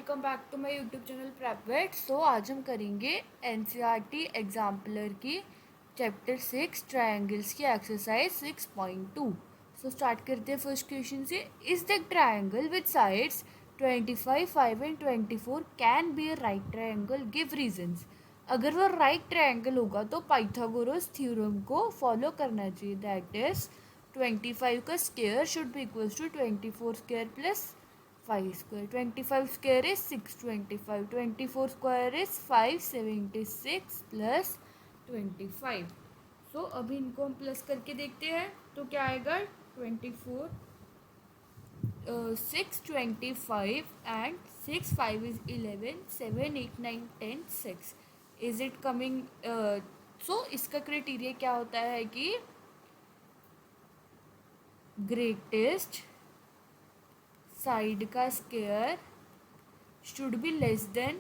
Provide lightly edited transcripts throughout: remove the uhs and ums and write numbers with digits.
Welcome back to my YouTube channel प्रेपवेट। So आज हम करेंगे एनसीईआरटी एग्जाम्पलर की चैप्टर 6 ट्रायंगल्स की एक्सरसाइज 6.2। सो स्टार्ट करते हैं फर्स्ट क्वेश्चन से। Is the triangle with sides 25, 5 and 24 can be a right triangle, give reasons. अगर वो राइट ट्रायंगल होगा तो पाइथागोरस थ्योरम को फॉलो करना चाहिए। दैट इज 25 का square should be equals to 24 square plus 5 square. 25 square is 625. 24 square is 576 plus 25. So अभी इनको हम प्लस करके देखते हैं तो क्या आएगा 24 625 and 6 5 is 11 7 8 9 10 6. Is it coming? So इसका क्राइटेरिया क्या होता है कि ग्रेटेस्ट साइड का square should be less than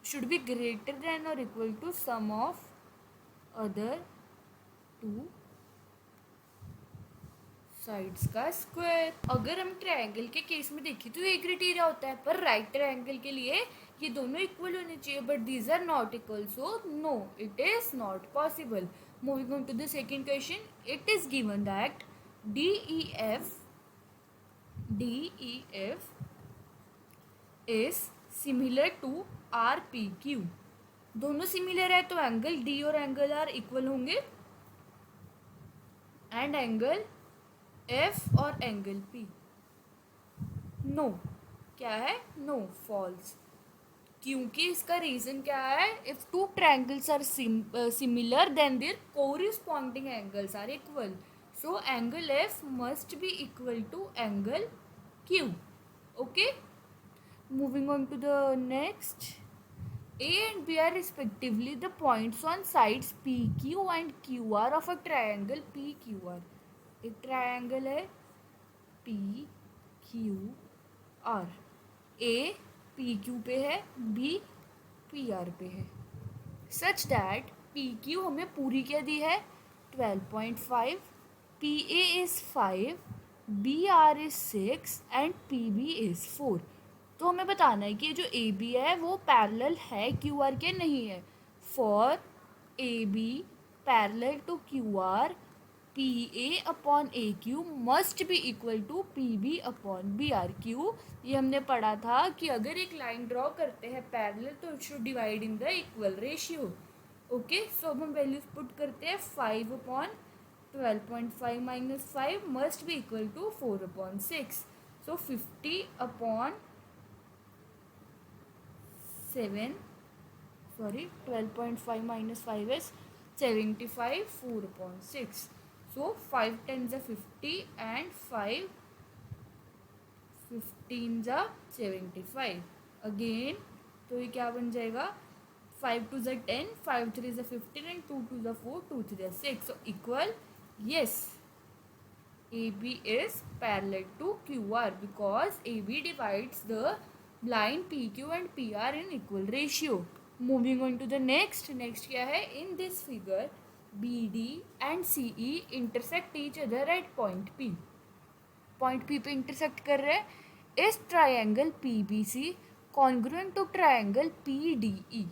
should be greater than or equal to sum of other two sides का स्क्वायर। अगर हम ट्रायंगल के केस में देखें तो ये क्राइटेरिया होता है, पर राइट ट्रायंगल के लिए ये दोनों इक्वल होने चाहिए, but these are not equal, so no it is not possible. Moving on to the second question, it is given that DEF is similar to RPQ। दोनों सिमिलर है तो एंगल D और एंगल R इक्वल होंगे, and angle F और angle P no. क्या है? No, false. क्योंकि इसका रीजन क्या है? If two triangles are similar then their corresponding angles are equal, so angle F must be equal to angle Q। Okay, moving on to the next. A and B are respectively the points on sides PQ and QR of a triangle PQR. एक triangle है PQR, A PQ पे है, B PR पे है, such that PQ हमें पूरी क्या दी है 12.5, PA is 5, BR is 6 and PB is 4। तो हमें बताना है कि जो ए बी है वो पैरेलल है क्यू आर के नहीं है। For A B parallel to Q R, P A upon A Q must be equal to P B upon B R. क्यू ये हमने पढ़ा था कि अगर एक लाइन ड्रॉ करते हैं पैरेलल तो it should divide in the equal ratio. Okay, so अब हम वैल्यूज पुट करते हैं। 5 upon 12.5 minus 5 must be equal to 4 upon 6, so 50 upon 12.5 minus 5 is 75, 4 upon 6, so 5 10s are 50 and 5 15s are 75 again। तो ये क्या बन जाएगा 5 2s are 10, 5 3s are 15 and 2 2s are 4, 2 3s are 6, so equal। yes, AB is parallel to QR because AB divides the line PQ and PR in equal ratio। Moving on to the next क्या है? In this figure BD and CE intersect each other at point P। point P पे intersect कर रहे हैं। इस triangle PBC congruent to triangle PDE।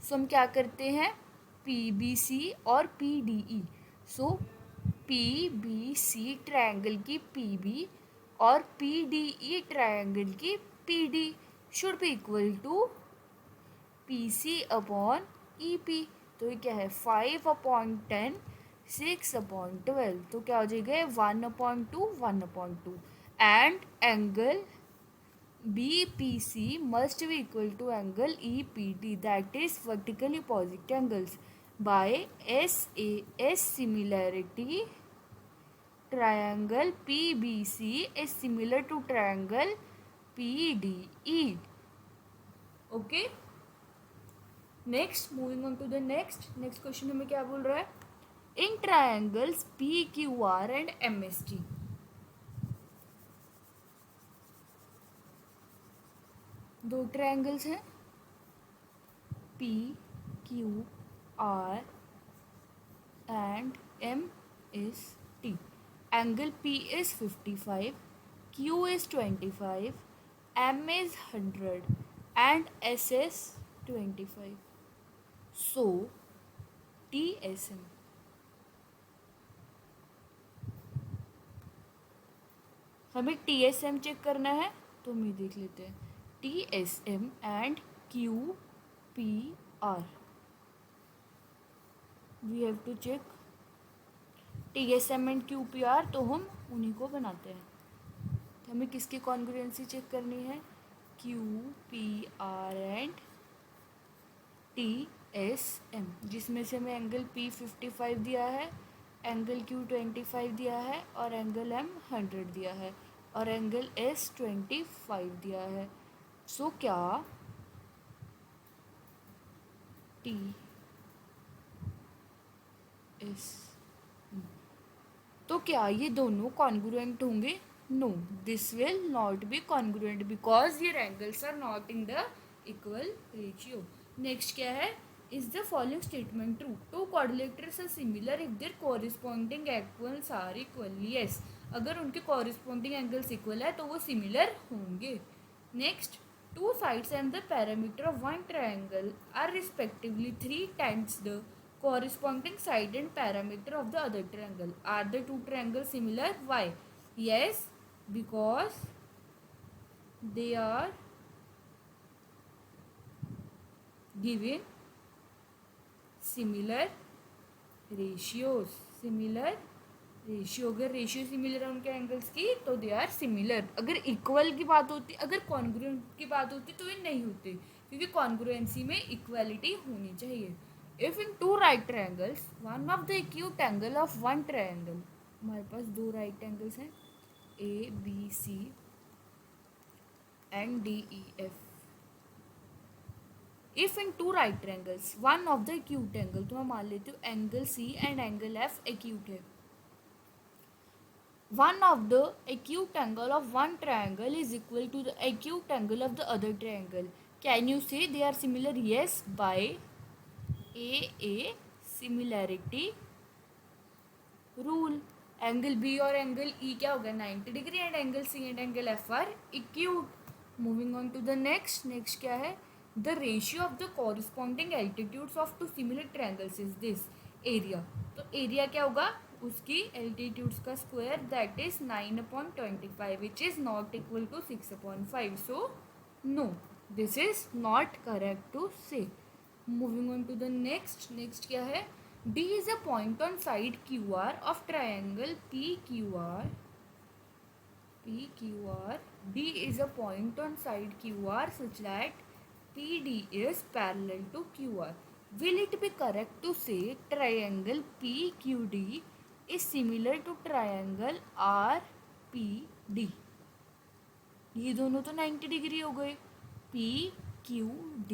so हम क्या करते हैं PBC और PDE, so PBC ट्रायंगल की PB और PDE ट्रायंगल की PD should be equal to PC upon EP। तो ये क्या है 5 अपॉन 10, 6 अपॉन 12, तो क्या हो जाएगा 1 upon 2, 1 upon 2, and angle BPC must be equal to angle EPD, that is vertically opposite angles, by SAS similarity triangle PBC is similar to triangle PDE। Okay, next moving on to the next question हमें क्या बोल रहा है? In triangles PQR and MST, दो triangles हैं PQR and MST। Angle P is 55, Q is 25, M is 100 and SS 25. So TSM, हमें TSM check करना है तो हम ये देख लेते हैं TSM and QPR. We have to check TSM and QPR, तो हम उन्हीं को बनाते हैं. तो हमें किसकी कॉन्ग्रुएंसी चेक करनी है? QPR एंड TSM, जिसमें से हमें एंगल P 55 दिया है, एंगल Q 25 दिया है और एंगल M 100 दिया है और एंगल S 25 दिया है. सो क्या तो क्या ये दोनों कॉन्ग्रुएंट होंगे? No, this will not be congruent because ये angles are not in the equal ratio. Next क्या है? Is the following statement true? Two quadrilaterals are similar if their corresponding angles are equally. Yes, अगर उनके corresponding angles equal है तो वो similar होंगे. Next, two sides and the perimeter of one triangle are respectively 3 times the corresponding side and perimeter of the other triangle. Are the two triangles similar? Why? Yes, because they are given similar ratios. Similar ratio, अगर ratio similar है उनके angles की तो they are similar. अगर equal की बात होती, अगर कॉन्ग्रुएंट की बात होती तो ये नहीं होते, क्योंकि कॉन्ग्रुएंसी में इक्वालिटी होनी चाहिए. If in two right triangles one of the acute angle of one triangle, हमारे पास दो राइट एंगल्स हैं ABC and DEF. If in two right triangles one of the acute angle, तो मैं मान लेती हूँ angle C and angle F acute है. One of the acute angle of one triangle is equal to the acute angle of the other triangle. Can you say they are similar? Yes, by a similarity rule. Angle B और angle E क्या होगा? 90 degree. And angle C and angle F are acute. Moving on to the next. Next क्या है? The ratio of the corresponding altitudes of two similar triangles is this. Area. तो area क्या होगा? उसकी altitudes का square, that is 9/25 which is not equal to 6/5. So no, this is not correct to say. Moving on to the next. Next क्या है? D is a point on side QR of triangle PQR. D is a point on side QR such that PD is parallel to QR. Will it be correct to say triangle PQD is similar to triangle RPD? ये दोनों तो 90 degree हो गए. PQD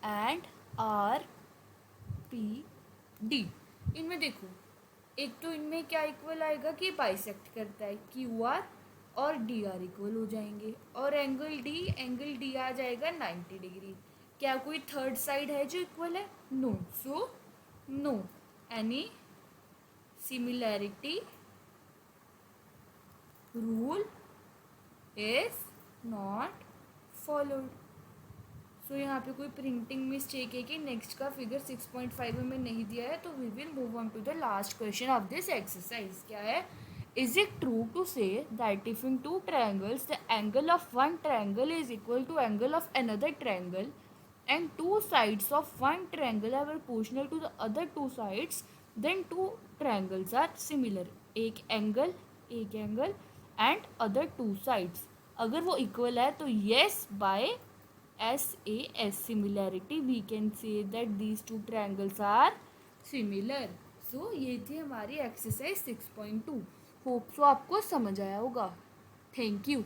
and RPD. इनमें देखो, एक तो इनमें क्या इक्वल आएगा कि बाइसेक्ट करता है, QR और DR इक्वल हो जाएंगे, और एंगल D आ जाएगा 90 डिग्री. क्या कोई थर्ड साइड है जो इक्वल है? No. So no any similarity rule is not followed. So यहाँ पे कोई प्रिंटिंग मिस्टेक है कि नेक्स्ट का फिगर 6.5 हमें नहीं दिया है. तो we will move on to the last question of this exercise. क्या है? Is it true to say that if in two triangles the angle of one triangle is equal to angle of another triangle and two sides of one triangle are proportional to the other two sides, then two triangles are similar? एक angle and other two sides, अगर वो equal है तो yes, by SAS similarity we can say that these two triangles are similar. So ये थी हमारी exercise 6.2. Hope so आपको समझ आया होगा. Thank you.